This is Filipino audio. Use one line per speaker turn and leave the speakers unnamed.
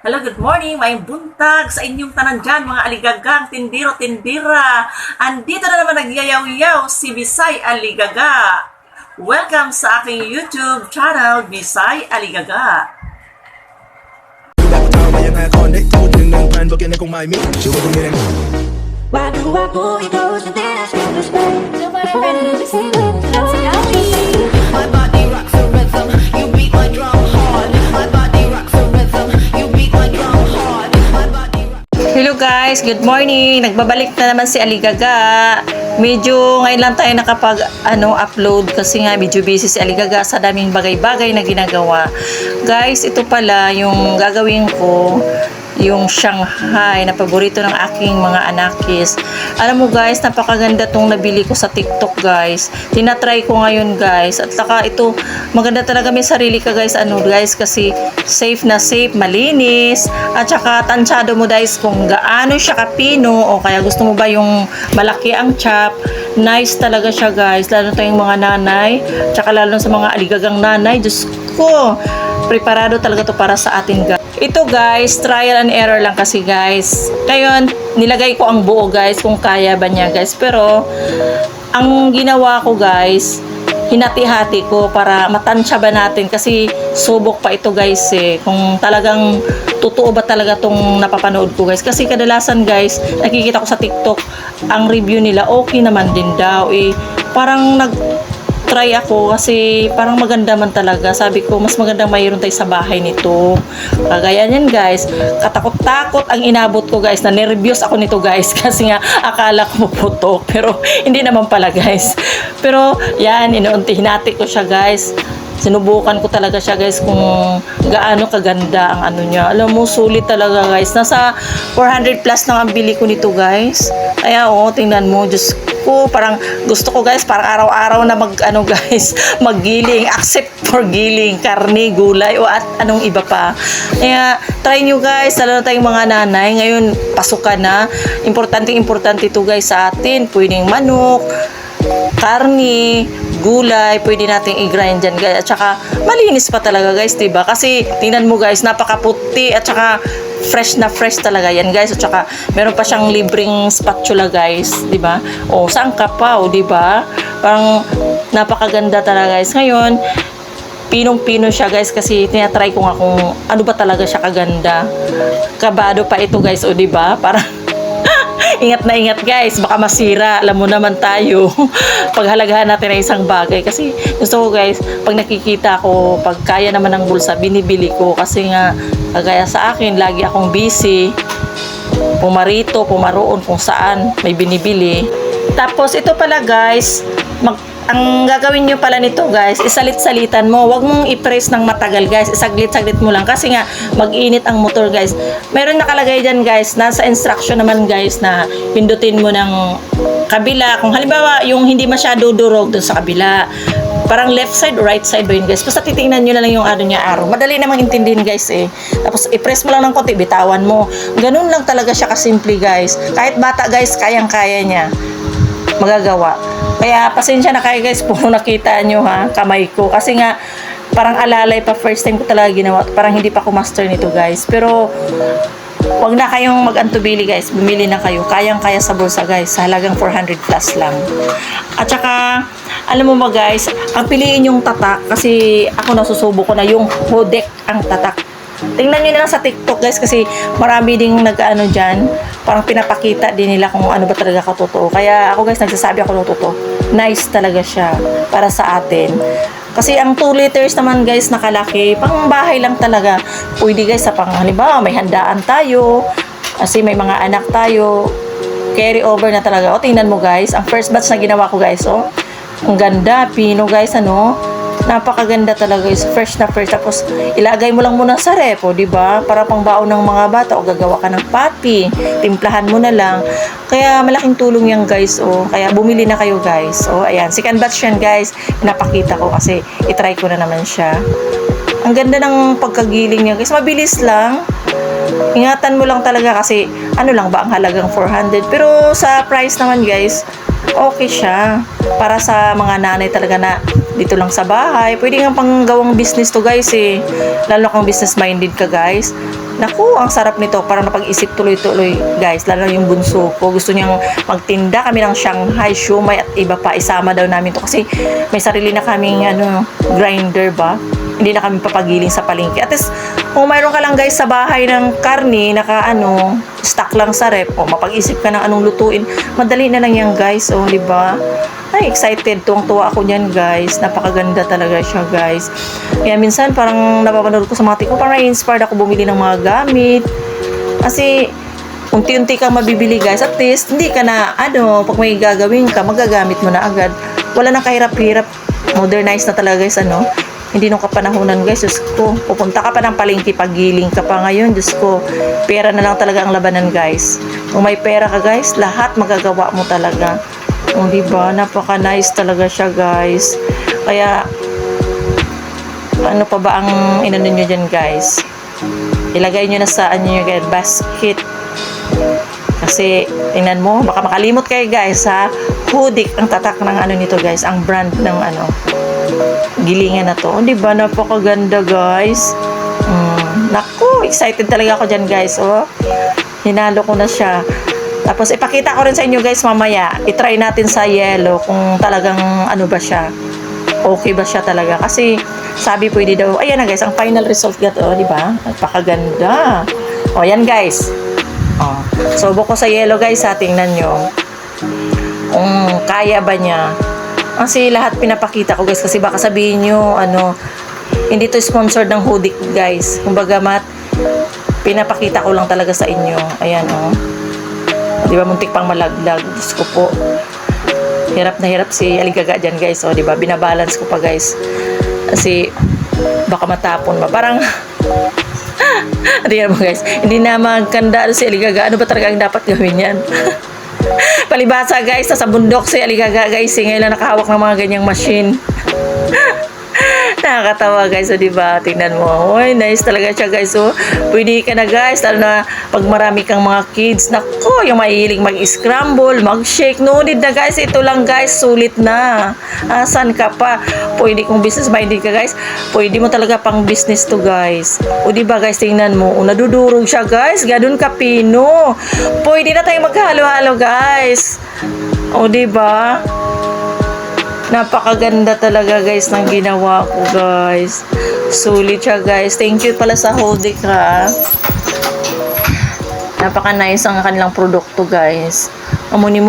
Hello, good morning. May buntag sa inyong tanan dyan, mga aligagang tindiro-tindira. Andito na naman nagyayaw-yaw si Bisay Aligaga. Welcome sa aking YouTube channel, Bisay Aligaga.
Wagu-wagu, it goes and then I feel the space. Nobody listen to
My body rocks the rhythm, you beat my drum hard. My body rocks the rhythm, you beat my drum hard. My body rocks.
Hello guys, good morning. Nagbabalik na naman si Aligaga. Medyo ngayon lang tayo upload kasi nga medyo busy si Aligaga sa daming bagay-bagay na ginagawa. Guys, ito pala yung gagawin ko, yung Shanghai na paborito ng aking mga anakis. Alam mo guys, napakaganda tong nabili ko sa TikTok guys. Tinatry ko ngayon guys. At saka ito, maganda talaga, may sarili ka guys. Guys, kasi safe na safe, malinis. At saka tansyado mo guys kung gaano siya kapino o kaya gusto mo ba yung malaki ang chop. Nice talaga siya guys. Lalo tayong mga nanay. At saka lalo sa mga aligagang nanay. Diyos ko, preparado talaga to para sa atin guys. Ito guys, trial and error lang kasi guys. Ngayon, nilagay ko ang buo guys kung kaya ba niya guys. Pero, ang ginawa ko guys, hinati-hati ko para matansya ba natin. Kasi subok pa ito guys eh. Kung talagang totoo ba talaga tong napapanood ko guys. Kasi kadalasan guys, nakikita ko sa TikTok, ang review nila okay naman din daw eh. Parang try ako kasi parang maganda man talaga. Sabi ko, mas maganda mayroon tayo sa bahay nito. Kagaya niyan guys, katakot-takot ang inabot ko guys. Na nervyos ako nito guys kasi nga akala ko puputok. Pero hindi naman pala guys. Pero yan, hinati ko siya guys. Sinubukan ko talaga siya guys kung gaano kaganda ang niya. Alam mo, sulit talaga guys. Nasa 400 plus na ang bili ko nito guys. Kaya tingnan mo, Diyos ko, parang gusto ko guys, parang araw-araw na guys, maggiling, except for giling, karne, gulay, o at anong iba pa. Kaya, try nyo guys, lalo na tayong mga nanay, ngayon, pasukan na, importante ito guys sa atin, pwedeng manok, karne, gulay, pwede nating i-grind dyan guys. At saka, malinis pa talaga guys, diba? Kasi, tingnan mo guys, napakaputi at saka, fresh na fresh talaga yan guys. At saka, meron pa siyang libreng spatula guys, diba? O, saan ka pa, o, diba? Parang, napakaganda talaga guys. Ngayon, pinong-pino siya guys kasi tinatry ko nga kung ano ba talaga siya kaganda. Kabado pa ito guys, o, diba? Parang, ingat na ingat guys, baka masira. Alam mo naman tayo paghalagahan natin ng isang bagay kasi gusto ko guys, pag nakikita ko, pag kaya naman ng bulsa, binibili ko kasi nga kagaya sa akin, lagi akong busy, pumarito, pumaroon kung saan may binibili. Tapos ito pala guys, ang gagawin nyo pala nito guys, isalit-salitan mo. Huwag mong i-press ng matagal guys. Isaglit-saglit mo lang kasi nga mag-init ang motor guys. Meron nakalagay dyan guys, nasa instruction naman guys na pindutin mo ng kabila. Kung halimbawa yung hindi masyado durog dun sa kabila, parang left side or right side ba yun guys. Basta titingnan nyo na lang yung arrow. Madali namang intindihin guys eh. Tapos i-press mo lang ng konti, bitawan mo. Ganun lang talaga siya kasimple guys. Kahit bata guys, kayang-kaya niya magagawa. Kaya pasensya na kayo guys, puro nakita nyo kamay ko. Kasi nga, parang alalay pa, first time ko talaga ginawa. Parang hindi pa ako master nito guys. Pero, wag na kayong mag-antubili guys. Bumili na kayo. Kayang-kaya sa bulsa guys. Sa halagang 400 plus lang. At saka, alam mo ba guys, ang piliin yung tatak. Kasi ako nasusubo ko na yung hodek ang tatak. Tingnan nyo na lang sa TikTok guys kasi marami ding dyan, parang pinapakita din nila kung ano ba talaga katotoo. Kaya ako guys, nagsasabi ako ng totoo. Nice talaga siya para sa atin. Kasi ang 2 liters naman guys nakalaki, pang bahay lang talaga. Pwede guys sa halimbawa may handaan tayo, kasi may mga anak tayo, carry over na talaga. Tingnan mo guys, ang first batch na ginawa ko guys, ang ganda, pino guys, napakaganda talaga guys, fresh na fresh. Tapos ilagay mo lang muna sa repo, di ba? Para pang baon ng mga bata o gagawa ka ng papi, timplahan mo na lang. Kaya malaking tulong yan guys, kaya bumili na kayo guys. Ayan, second batch yan guys, pinapakita ko kasi itry ko na naman siya. Ang ganda ng pagkagiling niya guys, mabilis lang. Ingatan mo lang talaga kasi ano lang ba ang halagang 400, pero sa price naman guys, okay siya. Para sa mga nanay talaga na dito lang sa bahay. Pwede nga pang gawang business to guys eh. Lalo kung business minded ka guys. Naku, ang sarap nito. Parang napag-isip tuloy-tuloy guys. Lalo yung bunso ko. Gusto niyang magtinda kami ng Shanghai, siomai at iba pa. Isama daw namin to kasi may sarili na kaming grinder ba. Hindi na kami papagiling sa palengke. At least, kung mayroon ka lang guys sa bahay ng karne, stock lang sa rep, o mapag-isip ka ng anong lutuin, madali na lang yan guys, o di ba? Ay, excited, tuwang-tuwa ako niyan guys. Napakaganda talaga siya guys. Kaya minsan parang napapanood ko sa mga ko, parang na-inspired ako bumili ng mga gamit. Kasi, unti-unti kang mabibili guys. At least, hindi ka na, pag may gagawin ka, magagamit mo na agad. Wala nang kahirap-hirap. Modernize na talaga guys, Hindi nung kapanahonan guys, Diyos ko, pupunta ka pa ng palengke, pagiling ka pa ngayon, Diyos ko, pera na lang talaga ang labanan guys. Kung may pera ka guys, lahat magagawa mo talaga. O diba, napaka-nice talaga siya guys. Kaya, ano pa ba ang inano nyo dyan guys? Ilagay nyo na sa basket. Kasi, tingnan mo, baka makalimot kayo guys ha. Hudik ang tatak ng nito guys, ang brand ng gilingan na to. O, diba? Napakaganda, guys. Naku, excited talaga ako dyan, guys. Oh, hinalo ko na siya. Tapos, ipakita ko rin sa inyo, guys, mamaya. I-try natin sa yellow kung talagang ba siya. Okay ba siya talaga. Kasi, sabi pwede daw. Ayan na, guys. Ang final result gato, diba? Napakaganda. O, yan, guys. O, subo ko sa yellow, guys, ha. Tingnan nyo. Kung kaya ba niya. Kasi lahat pinapakita ko guys kasi baka sabihin nyo hindi to sponsored ng Hudik guys. Kumbaga pinapakita ko lang talaga sa inyo. Ayan Di ba muntik pang malaglag. Diyos ko po. Hirap na hirap si Aligaga dyan guys. O di ba binabalance ko pa guys. Kasi baka matapon ba. Parang tingnan mo guys. Hindi na magkanda si Aligaga. Ano ba talaga ang dapat gawin yan? Palibasa guys, sa bundok si Aligaga guys, ngayon lang nakahawak ng mga ganyang machine. Nakakatawa guys, diba? Tingnan mo. Uy, nice talaga siya guys. Pwede ka na guys, lalo na pag marami kang mga kids. Naku, yung mahihiling mag-scramble, mag-shake. No need na guys, ito lang guys, sulit na. Asan ka pa? Pwede kung business minded ka guys, pwede mo talaga pang business to guys. O diba guys, tingnan mo. Nadudurog siya guys, ganun ka pino. Pwede na tayong maghalo-halo guys. O diba? Napakaganda talaga guys ng ginawa ko guys. Sulit siya guys. Thank you pala sa Hudik ha. Napaka nice ang kanilang produkto guys. Amuni mo